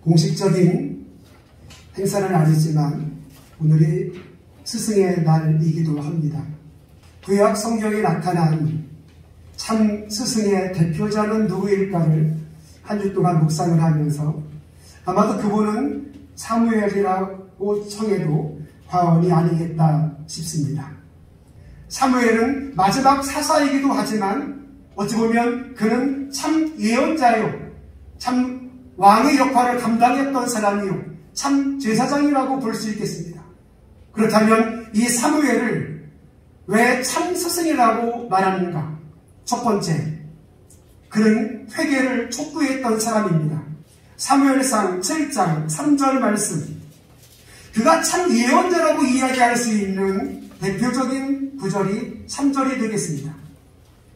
공식적인 행사는 아니지만 오늘이 스승의 날이기도 합니다. 구약 성경에 나타난 참 스승의 대표자는 누구일까를 한 주 동안 묵상을 하면서 아마도 그분은 사무엘이라고 청해도 과언이 아니겠다 싶습니다. 사무엘은 마지막 사사이기도 하지만 어찌 보면 그는 참 예언자요, 참 왕의 역할을 감당했던 사람이요, 참 제사장이라고 볼 수 있겠습니다. 그렇다면 이 사무엘을 왜 참 스승이라고 말하는가? 첫 번째, 그는 회개를 촉구했던 사람입니다. 사무엘상 7장 3절 말씀, 그가 참 예언자라고 이야기할 수 있는 대표적인 구절이 3절이 되겠습니다.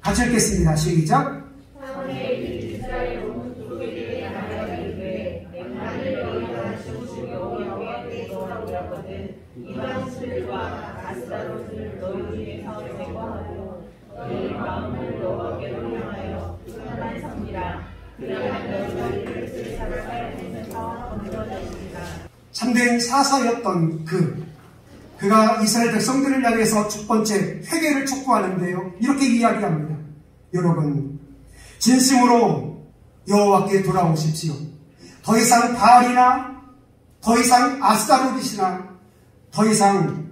같이 읽겠습니다. 시작. 사무엘이 이스라엘 온 족속에게 말하기를 맹난을 너희가 지우시고 여호와께 돌아오려거든 이방신들과 아스타롯을 너희 중에서 제거하고 너희 마음을 여호와께로 향하여 하나님 섬기라. 그리하면 너희를 제사를 하여내면서 건져내시리라. 참된 사사였던 그가 이스라엘 백성들을 향해서 첫 번째 회개를 촉구하는데요. 이렇게 이야기합니다. 여러분, 진심으로 여호와께 돌아오십시오. 더 이상 바알이나 더 이상 아스타롯이시나 더 이상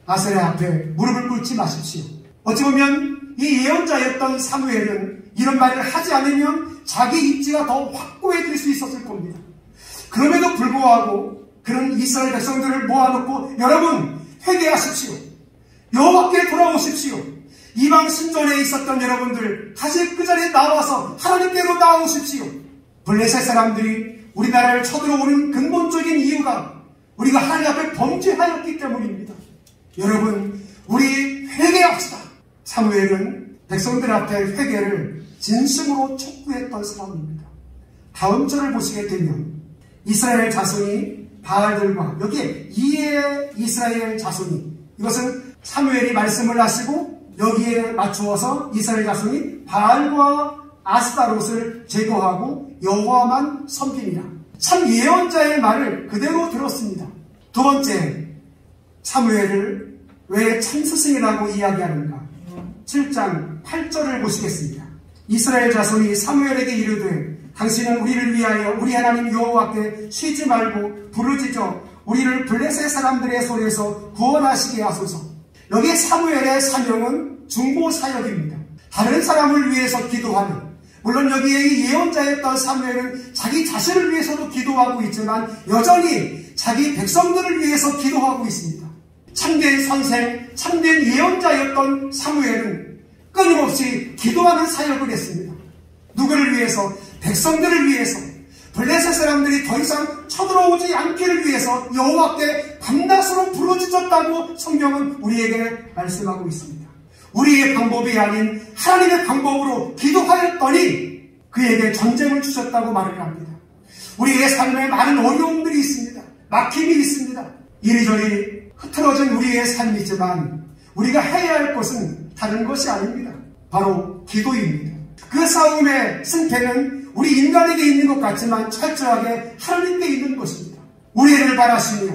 아세라 앞에 무릎을 꿇지 마십시오. 어찌 보면 이 예언자였던 사무엘은 이런 말을 하지 않으면 자기 입지가 더 확고해질 수 있었을 겁니다. 그럼에도 불구하고 그런 이스라엘 백성들을 모아놓고 여러분 회개하십시오. 여호와께 돌아오십시오. 이방 신전에 있었던 여러분들 다시 그 자리에 나와서 하나님께로 나오십시오. 블레셋 사람들이 우리나라를 쳐들어오는 근본적인 이유가 우리가 하나님 앞에 범죄하였기 때문입니다. 여러분, 우리 회개합시다. 사무엘은 백성들 앞에 회개를 진심으로 촉구했던 사람입니다. 다음 절을 보시게 되면 이스라엘 자손이 바알들과 여기에 이에 이스라엘 자손이, 이것은 사무엘이 말씀을 하시고 여기에 맞추어서 이스라엘 자손이 바알과 아스타롯을 제거하고 여호와만 섬기니라. 참 예언자의 말을 그대로 들었습니다. 두 번째, 사무엘을 왜 참스승이라고 이야기하는가? 7장 8절을 보시겠습니다. 이스라엘 자손이 사무엘에게 이르되 당신은 우리를 위하여 우리 하나님 여호와께 쉬지 말고 부르짖어 우리를 블레셋 사람들의 손에서 구원하시게 하소서. 여기 사무엘의 사명은 중보 사역입니다. 다른 사람을 위해서 기도하는, 물론 여기에 이 예언자였던 사무엘은 자기 자신을 위해서도 기도하고 있지만 여전히 자기 백성들을 위해서 기도하고 있습니다. 참된 선생, 참된 예언자였던 사무엘은 끊임없이 기도하는 사역을 했습니다. 누구를 위해서? 백성들을 위해서, 블레셋 사람들이 더 이상 쳐들어오지 않기를 위해서 여호와께 밤낮으로 부르짖었다고 성경은 우리에게 말씀하고 있습니다. 우리의 방법이 아닌 하나님의 방법으로 기도하였더니 그에게 전쟁을 주셨다고 말을 합니다. 우리의 삶에 많은 어려움들이 있습니다. 막힘이 있습니다. 이리저리 흐트러진 우리의 삶이지만 우리가 해야 할 것은 다른 것이 아닙니다. 바로 기도입니다. 그 싸움의 승패는 우리 인간에게 있는 것 같지만 철저하게 하나님께 있는 것입니다. 우리를 바라시며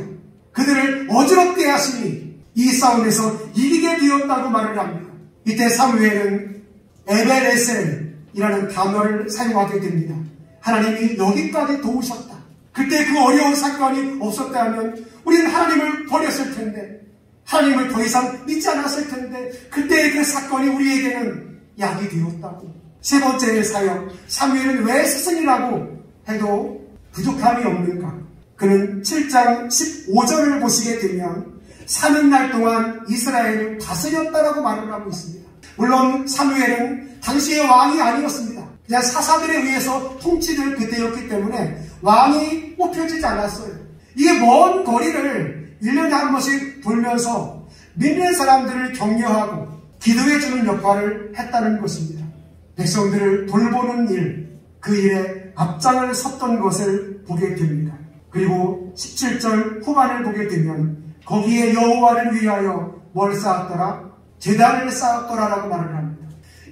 그들을 어지럽게 하시니 이 싸움에서 이기게 되었다고 말을 합니다. 이때 사무엘은 에벨에셀이라는 단어를 사용하게 됩니다. 하나님이 여기까지 도우셨다. 그때 그 어려운 사건이 없었다면 우리는 하나님을 버렸을 텐데, 하나님을 더 이상 믿지 않았을 텐데, 그때의 그 사건이 우리에게는 약이 되었다고. 세 번째의 사역, 사무엘은 왜 스승이라고 해도 부족함이 없는가? 그는 7장 15절을 보시게 되면 사는 날 동안 이스라엘을 다스렸다라고 말을 하고 있습니다. 물론 사무엘은 당시의 왕이 아니었습니다. 그냥 사사들에 의해서 통치될 그때였기 때문에 왕이 뽑혀지지 않았어요. 이게 먼 거리를 1년에 한 번씩 돌면서 믿는 사람들을 격려하고 기도해주는 역할을 했다는 것입니다. 백성들을 돌보는 일, 그 일에 앞장을 섰던 것을 보게 됩니다. 그리고 17절 후반을 보게 되면 거기에 여호와를 위하여 뭘 쌓았더라? 제단을 쌓았더라라고 말을 합니다.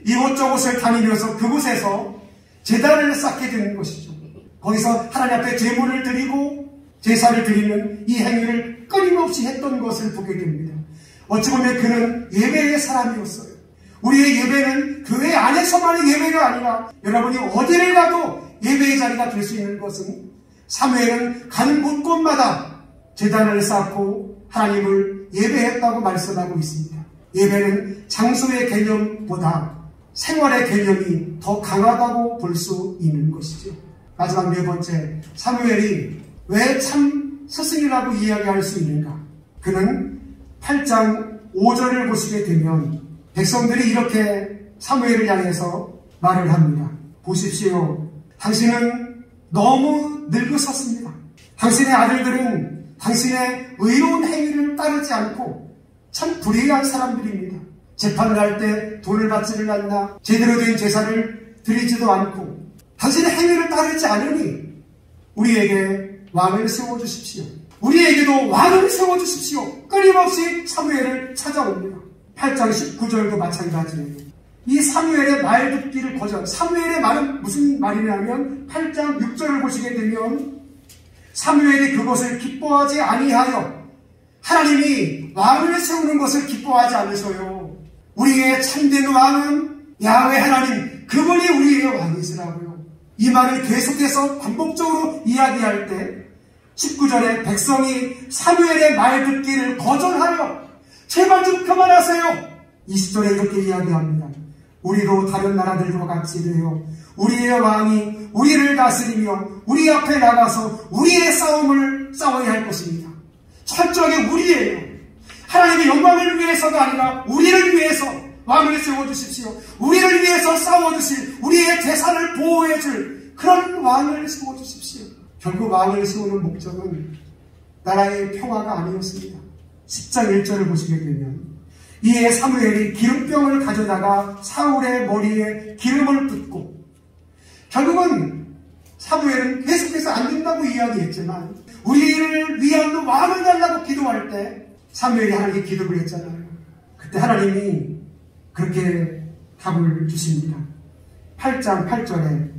이곳저곳을 다니면서 그곳에서 제단을 쌓게 되는 것이죠. 거기서 하나님 앞에 제물을 드리고 제사를 드리는 이 행위를 끊임없이 했던 것을 보게 됩니다. 어찌 보면 그는 예배의 사람이었어요. 우리의 예배는 교회 안에서만의 예배가 아니라 여러분이 어디를 가도 예배의 자리가 될 수 있는 것은 사무엘은 가는 곳곳마다 제단을 쌓고 하나님을 예배했다고 말씀하고 있습니다. 예배는 장소의 개념보다 생활의 개념이 더 강하다고 볼 수 있는 것이죠. 마지막 네 번째, 사무엘이 왜 참 스승이라고 이야기할 수 있는가? 그는 8장 5절을 보시게 되면 백성들이 이렇게 사무엘을 향해서 말을 합니다. 보십시오. 당신은 너무 늙으셨습니다. 당신의 아들들은 당신의 의로운 행위를 따르지 않고 참 불의한 사람들입니다. 재판을 할 때 돈을 받지를 않나 제대로 된 제사를 드리지도 않고 당신의 행위를 따르지 않으니 우리에게 왕을 세워주십시오. 우리에게도 왕을 세워주십시오. 끊임없이 사무엘을 찾아옵니다. 8장 19절도 마찬가지예요. 이 사무엘의 말 듣기를 거절. 사무엘의 말은 무슨 말이냐면 8장 6절을 보시게 되면 사무엘이 그것을 기뻐하지 아니하여 하나님이 왕을 세우는 것을 기뻐하지 않으셔요. 우리의 참된 왕은 야훼 하나님, 그분이 우리의 왕이시라고요. 이 말을 계속해서 반복적으로 이야기할 때 19절에 백성이 사무엘의 말 듣기를 거절하여 제발 좀 그만하세요. 20절에 이렇게 이야기합니다. 우리도 다른 나라들과 같이 되어 우리의 왕이 우리를 다스리며 우리 앞에 나가서 우리의 싸움을 싸워야 할 것입니다. 철저하게 우리예요. 하나님의 영광을 위해서가 아니라 우리를 위해서 왕을 세워주십시오. 우리를 위해서 싸워주실, 우리의 재산을 보호해줄 그런 왕을 세워주십시오. 결국 왕을 세우는 목적은 나라의 평화가 아니었습니다. 10장 1절을 보시게 되면 이에 사무엘이 기름병을 가져다가 사울의 머리에 기름을 붓고, 결국은 사무엘은 계속해서 안 된다고 이야기했지만 우리를 위한 왕을 달라고 기도할 때 사무엘이 하나님께 기도를 했잖아요. 그때 하나님이 그렇게 답을 주십니다. 8장 8절에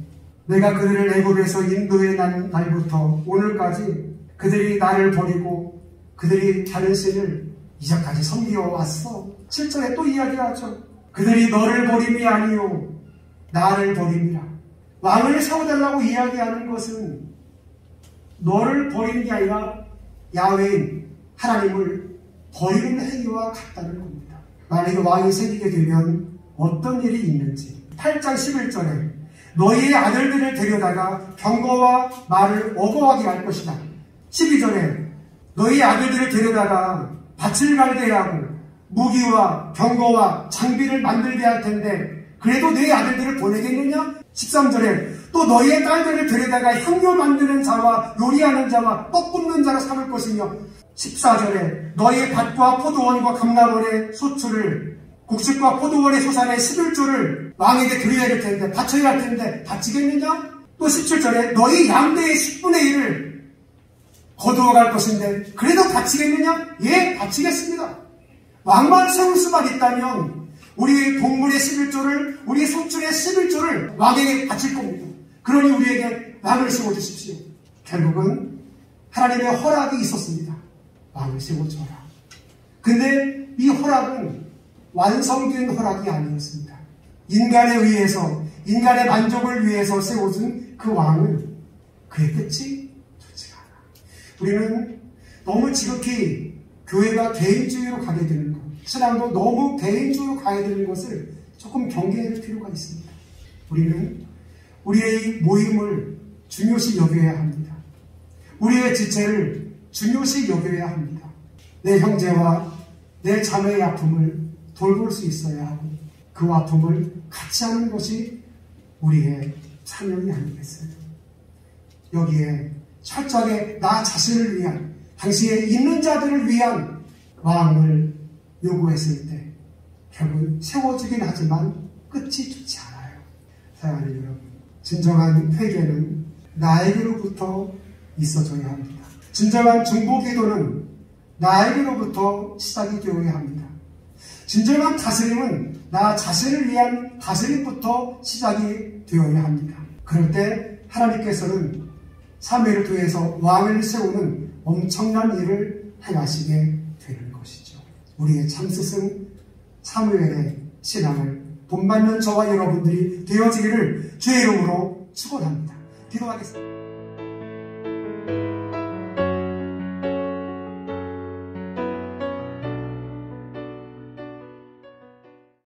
내가 그들을 애굽에서 인도해 난 날부터 오늘까지 그들이 나를 버리고 그들이 다른 신을 이제까지 섬겨왔어. 7절에 또 이야기하죠. 그들이 너를 버림이 아니요 나를 버림이라. 왕을 세워달라고 이야기하는 것은 너를 버리는 게 아니라 야훼인 하나님을 버리는 행위와 같다는 겁니다. 만약에 왕이 생기게 되면 어떤 일이 있는지 8장 11절에 너희의 아들들을 데려다가 병거와 말을 어거하게 할 것이다. 12절에 너희 아들들을 데려다가 밭을 갈게 하고 무기와 병거와 장비를 만들게 할 텐데 그래도 내 아들들을 보내겠느냐? 13절에 또 너희의 딸들을 데려다가 향료 만드는 자와 요리하는 자와 떡 굽는 자로 삼을 것이며 14절에 너희의 밭과 포도원과 감람원의 소출을 곡식과 포도원의 소산의 11조를 왕에게 드려야 될 텐데 바쳐야 할 텐데 바치겠느냐? 또 17절에 너희 양대의 10분의 1을 거두어 갈 것인데 그래도 바치겠느냐? 예, 바치겠습니다. 왕만 세울 수만 있다면 우리 동물의 11조를 우리 소출의 11조를 왕에게 바칠 겁니다. 그러니 우리에게 왕을 세워주십시오. 결국은 하나님의 허락이 있었습니다. 왕을 세워줘라. 근데 이 허락은 완성된 허락이 아니었습니다. 인간에 의해서 인간의 만족을 위해서 세워준 그 왕은 그의 끝이 좋지가 않아. 우리는 너무 지극히 교회가 개인주의로 가게 되는 것, 신앙도 너무 개인주의로 가게 되는 것을 조금 경계할 필요가 있습니다. 우리는 우리의 모임을 중요시 여겨야 합니다. 우리의 지체를 중요시 여겨야 합니다. 내 형제와 내 자매의 아픔을 돌볼 수 있어야 하고 그 아픔을 같이 하는 것이 우리의 사명이 아니겠어요? 여기에 철저하게 나 자신을 위한 당시에 있는 자들을 위한 왕을 요구했을 때 결국 세워지긴 하지만 끝이 좋지 않아요. 사랑하는 여러분, 진정한 회개는 나에게로부터 있어져야 합니다. 진정한 중보기도는 나에게로부터 시작이 되어야 합니다. 진정한 다스림은 나 자신을 위한 다스림부터 시작이 되어야 합니다. 그럴 때 하나님께서는 사무엘을 통해서 왕을 세우는 엄청난 일을 행하시게 되는 것이죠. 우리의 참스승 사무엘의 신앙을 본받는 저와 여러분들이 되어지기를 주의 이름으로 축원합니다. 기도하겠습니다.